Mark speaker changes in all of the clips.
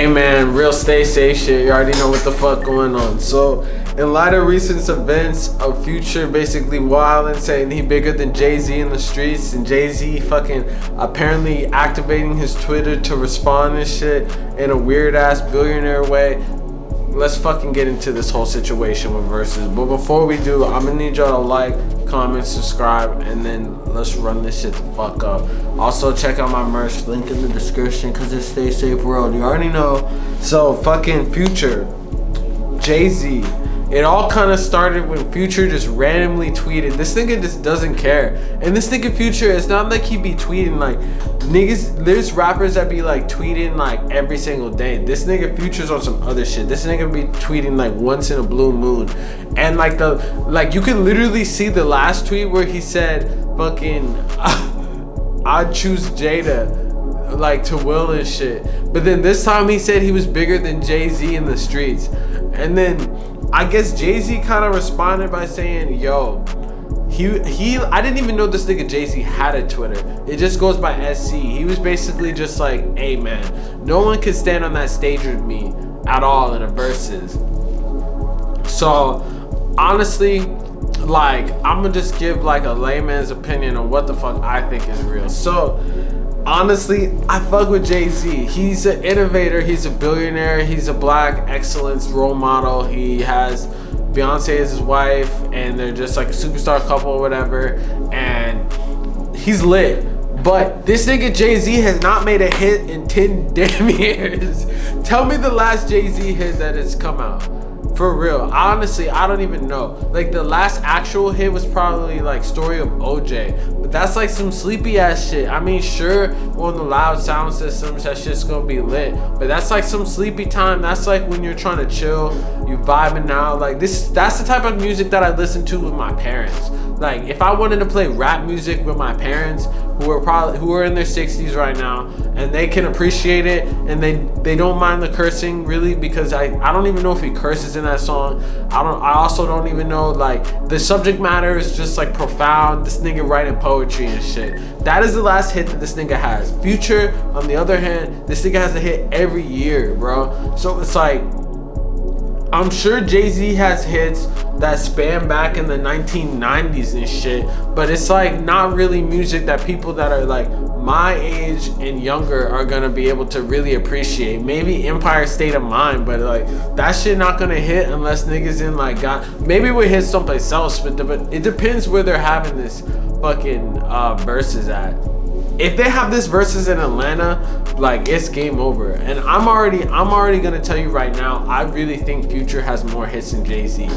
Speaker 1: man, real stay safe shit. You already know what the fuck going on. So, in light of recent events of Future basically wilding, saying he bigger than JayZ in the streets, and JayZ fucking apparently activating his Twitter to respond and shit in a weird ass billionaire way. Let's fucking get into this whole situation with VERZUZ. But before we do, I'm gonna need y'all to like, comment, subscribe, and then let's run this shit the fuck up. Also, check out my merch, link in the description, cause it's Stay Safe World. You already know. So, fucking Future, JayZ. It all kind of started when Future just randomly tweeted. This nigga just doesn't care. And this nigga Future, it's not like he be tweeting like niggas. There's rappers that be like tweeting like every single day. This nigga Future's on some other shit. This nigga be tweeting like once in a blue moon. And like you could literally see the last tweet where he said fucking I'd choose Jada like to Will and shit. But then this time he said he was bigger than JayZ in the streets. And then I guess JayZ kind of responded by saying, yo, I didn't even know this nigga JayZ had a Twitter. It just goes by SC. He was basically just like, hey man, no one can stand on that stage with me at all in a versus. So honestly, like, I'm gonna just give like a layman's opinion on what the fuck I think is real. So honestly, I fuck with JayZ. He's an innovator, he's a billionaire, he's a black excellence role model. He has Beyonce as his wife, and they're just like a superstar couple or whatever, and he's lit. But this nigga JayZ has not made a hit in 10 damn years. Tell me the last JayZ hit that has come out. For real, honestly, I don't even know. Like, the last actual hit was probably like Story of OJ, but that's like some sleepy ass shit. I mean, sure, on the loud sound systems, that shit's gonna be lit, but that's like some sleepy time. That's like when you're trying to chill, you vibing out. Like that's the type of music that I listen to with my parents. Like, if I wanted to play rap music with my parents, who are in their 60s right now, and they can appreciate it, and they don't mind the cursing really, because I don't even know if he curses in that song. I also don't even know, like, the subject matter is just like profound. This nigga writing poetry and shit. That is the last hit that this nigga has. Future, on the other hand, this nigga has a hit every year, bro. So it's like, I'm sure JayZ has hits that span back in the 1990s and shit, but it's like not really music that people that are like my age and younger are gonna be able to really appreciate. Maybe Empire State of Mind, but like that shit not gonna hit unless niggas in like maybe we hit someplace else, but it depends where they're having this fucking verses at. If they have this versus in Atlanta, like, it's game over. And I'm already gonna tell you right now, I really think Future has more hits than JayZ.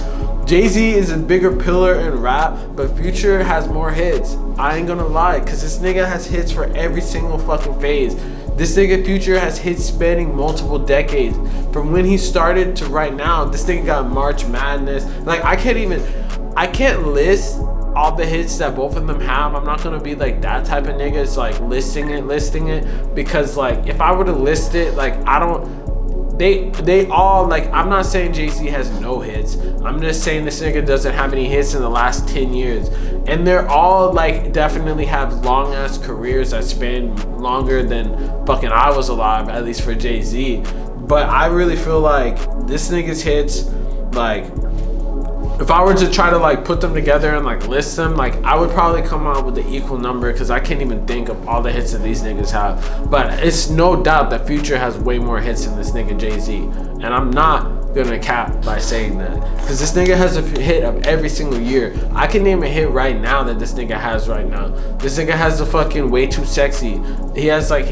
Speaker 1: JayZ is a bigger pillar in rap, but Future has more hits. I ain't gonna lie, cause this nigga has hits for every single fucking phase. This nigga Future has hits spanning multiple decades. From when he started to right now, this nigga got March Madness. Like, I can't list all the hits that both of them have. I'm not gonna be like that type of nigga. It's like listing it, because like if I were to list it, like they all, like, I'm not saying JayZ has no hits. I'm just saying this nigga doesn't have any hits in the last 10 years. And they're all like definitely have long ass careers that span longer than fucking I was alive, at least for JayZ. But I really feel like this nigga's hits, like, if I were to try to like put them together and like list them, like I would probably come out with the equal number, because I can't even think of all the hits that these niggas have. But it's no doubt that Future has way more hits than this nigga JayZ, and I'm not gonna cap by saying that, because this nigga has a hit of every single year. I can name a hit right now that this nigga has right now. This nigga has the fucking Way Too Sexy. He has like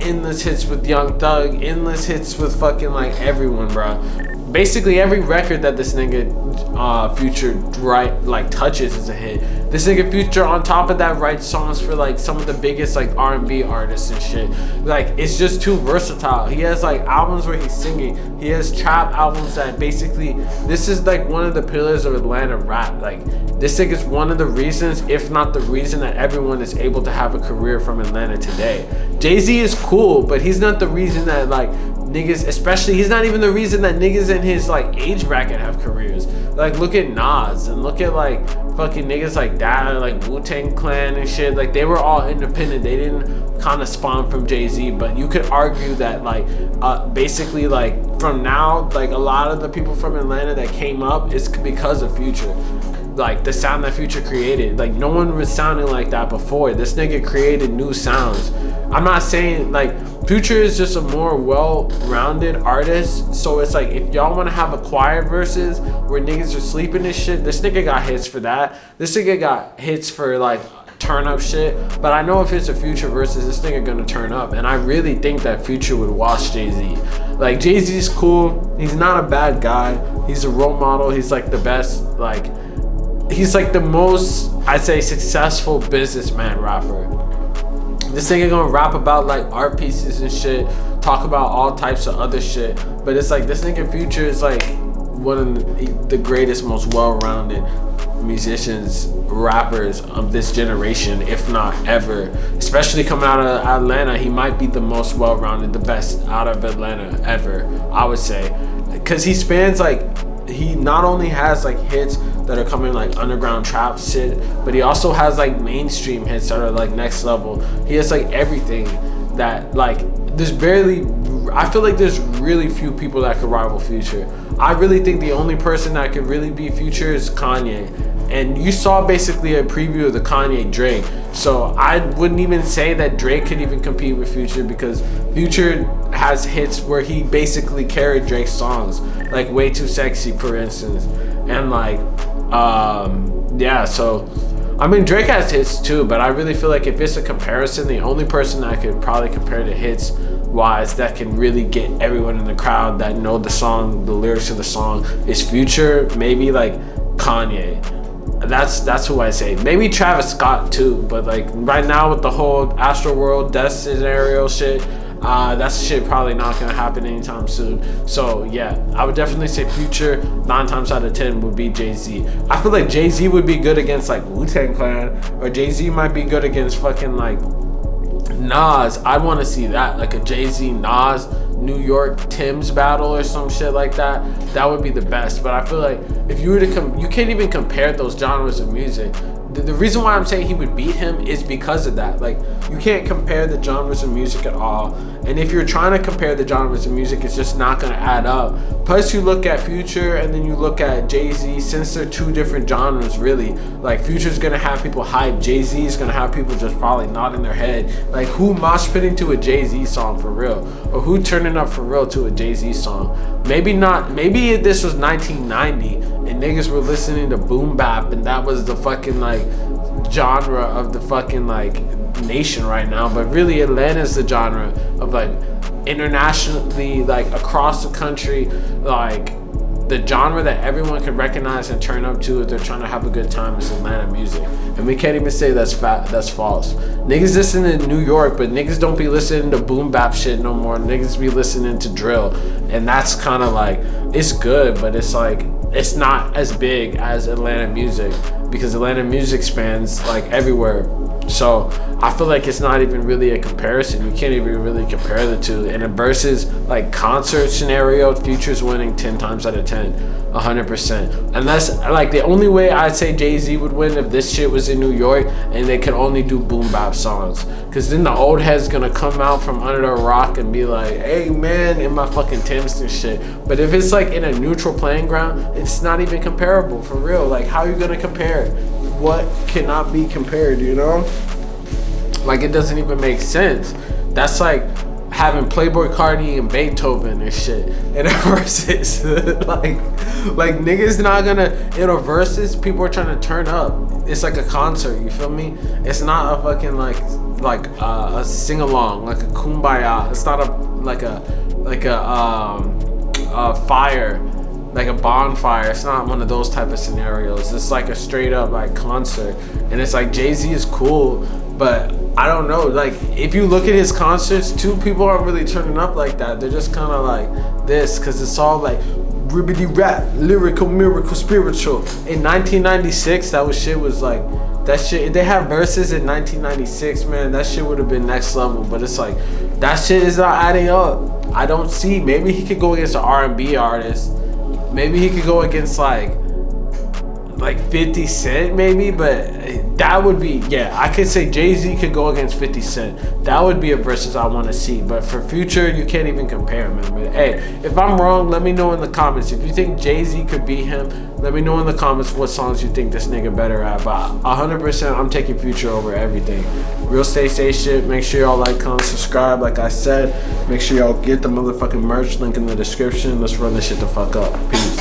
Speaker 1: endless hits with Young Thug, endless hits with fucking like everyone, bro. Basically every record that this nigga Future touches is a hit. This nigga Future, on top of that, writes songs for like some of the biggest like R&B artists and shit. Like, it's just too versatile. He has like albums where he's singing. He has trap albums that basically, this is like one of the pillars of Atlanta rap. Like, this nigga's one of the reasons, if not the reason, that everyone is able to have a career from Atlanta today. JayZ is cool, but he's not the reason that like niggas, especially, he's not even the reason that niggas in his like age bracket have careers. Like look at Nas and look at like fucking niggas like that, like Wu-Tang Clan and shit. Like they were all independent. They didn't kind of spawn from JayZ, but you could argue that like basically like from now, like a lot of the people from Atlanta that came up is because of Future. Like the sound that Future created, like no one was sounding like that before. This nigga created new sounds. I'm not saying like Future is just a more well-rounded artist, so it's like if y'all want to have a quiet verses where niggas are sleeping and shit, this nigga got hits for that. This nigga got hits for like turn up shit, but I know if it's a Future versus, this nigga gonna turn up, and I really think that Future would wash JayZ. Like JayZ's cool, he's not a bad guy, he's a role model, he's like the best, like he's like the most, I'd say, successful businessman rapper. This nigga gonna rap about like art pieces and shit, talk about all types of other shit, but it's like this nigga Future is like one of the greatest, most well-rounded musicians, rappers of this generation, if not ever. Especially coming out of Atlanta, he might be the most well-rounded, the best out of Atlanta ever, I would say, because he spans like, he not only has like hits that are coming like underground trap shit, but he also has like mainstream hits that are like next level. He has like everything that like there's barely, I feel like there's really few people that could rival Future. I really think the only person that could really beat Future is Kanye. And you saw basically a preview of the Kanye Drake. So I wouldn't even say that Drake could even compete with Future, because Future has hits where he basically carried Drake's songs, like Way Too Sexy, for instance. And like, yeah, so I mean, Drake has hits too, but I really feel like if it's a comparison, the only person that I could probably compare to hits wise that can really get everyone in the crowd that know the song, the lyrics of the song, is Future, maybe like Kanye. That's who I say. Maybe Travis Scott too, but like right now with the whole Astroworld death scenario shit, that shit probably not gonna happen anytime soon. So yeah, I would definitely say Future 9 times out of 10 would be JayZ. I feel like JayZ would be good against like Wu-Tang Clan, or JayZ might be good against fucking like Nas. I want to see that, like a JayZ Nas New York Tim's battle or some shit like that. That would be the best. But I feel like if you were to you can't even compare those genres of music. The reason why I'm saying he would beat him is because of that. Like, you can't compare the genres of music at all. And if you're trying to compare the genres of music, it's just not going to add up. Plus, you look at Future and then you look at JayZ, since they're two different genres, really. Like, Future's going to have people hype. JayZ is going to have people just probably nodding their head. Like, who mosh pitting to a JayZ song for real? Or who turning up for real to a JayZ song? Maybe not. Maybe this was 1990 and niggas were listening to boom bap and that was the fucking like genre of the fucking like nation right now, but really Atlanta's the genre of like internationally, like across the country, like the genre that everyone can recognize and turn up to if they're trying to have a good time is Atlanta music. And we can't even say that's false. Niggas listen to New York, but niggas don't be listening to boom bap shit no more. Niggas be listening to drill, and that's kind of like, it's good, but it's like, it's not as big as Atlanta music, because Atlanta music spans like everywhere. So I feel like it's not even really a comparison. You can't even really compare the two. In a versus like concert scenario, Future's winning 10 times out of 10, 100%. And that's like the only way I'd say JayZ would win, if this shit was in New York and they could only do boom bap songs. Cause then the old head's gonna come out from under the rock and be like, hey man, in my fucking Timbs and shit. But if it's like in a neutral playing ground, it's not even comparable, for real. Like, how are you gonna compare what cannot be compared, you know? Like, it doesn't even make sense. That's like having Playboy Cardi and Beethoven and shit in a versus. like niggas not gonna, in a versus, people are trying to turn up. It's like a concert, you feel me? It's not a fucking like a sing along, like a kumbaya. It's not a fire, like a bonfire. It's not one of those type of scenarios. It's like a straight up like concert. And it's like JayZ is cool, but I don't know, like if you look at his concerts too, people aren't really turning up like that. They're just kind of like this, because it's all like ribbity rap, lyrical, miracle, spiritual. In 1996, that was shit was like That shit, if they have verses in 1996, man, that shit would have been next level. But it's like, that shit is not adding up. I don't see. Maybe he could go against an R&B artist. Maybe he could go against like 50 Cent, maybe. But that would be, yeah, I could say JayZ could go against 50 Cent. That would be a versus I want to see. But for Future, you can't even compare, man. But hey, if I'm wrong, let me know in the comments. If you think JayZ could beat him, let me know in the comments what songs you think this nigga better at. But 100%, I'm taking Future over everything. Real stay shit. Make sure y'all like, comment, subscribe. Like I said, make sure y'all get the motherfucking merch link in the description. Let's run this shit the fuck up. Peace.